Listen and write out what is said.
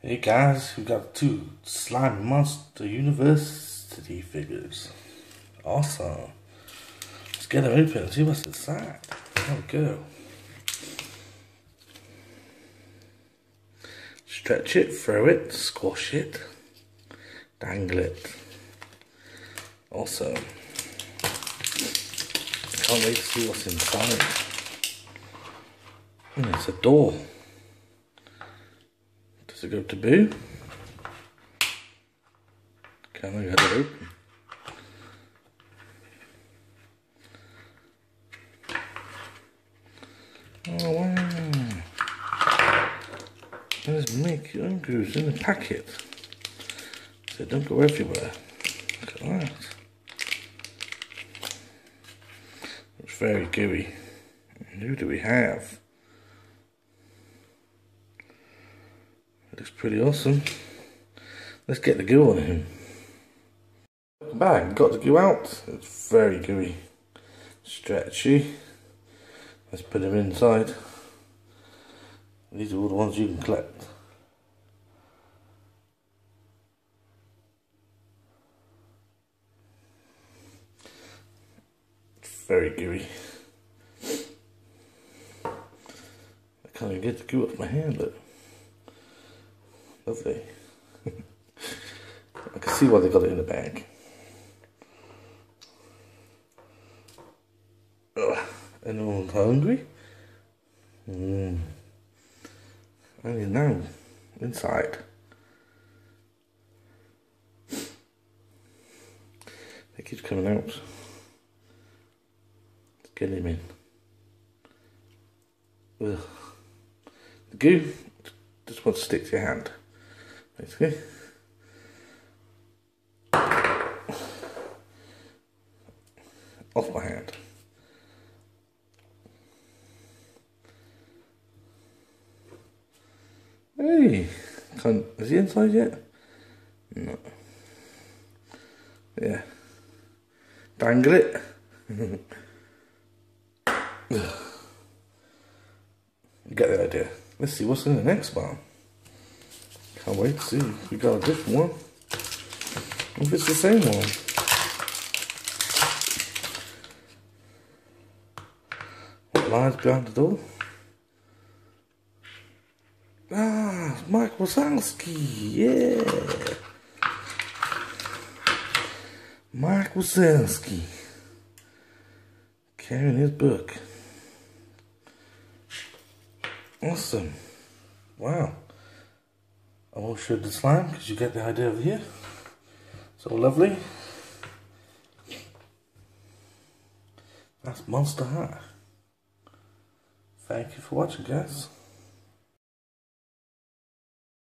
Hey guys, we got 2 Slime Monster University figures. Awesome. Let's get them open and see what's inside. There we go. Stretch it, throw it, squash it, dangle it. Awesome. Can't wait to see what's inside. And it's a door. Does it go to boo? Can I get it open? Oh wow! There's Make Your Own Grooves in the packet. So don't go everywhere. Look at that. It's very gooey. And who do we have? Looks pretty awesome. Let's get the goo on him. Welcome back. Got the goo out. It's very gooey. Stretchy. Let's put him inside. These are all the ones you can collect. It's very gooey. I can't even get the goo off my hand, look. Lovely. I can see why they got it in the bag. Ugh. Anyone hungry? Only now, inside. It keeps coming out. Let's get him in. Ugh. The goo just wants to stick to your hand. Basically. Off my hand. Hey, is he inside yet? No. Yeah. Dangle it. You get the idea. Let's see what's in the next one. Can't wait to see. We got a different one. If it's the same one. What lies behind the door? Ah, Mike Wazowski, yeah. Mike Wazowski. Carrying his book. Awesome. Wow. I won't show the slime because you get the idea over here. So lovely. That's Monster High. Thank you for watching, guys.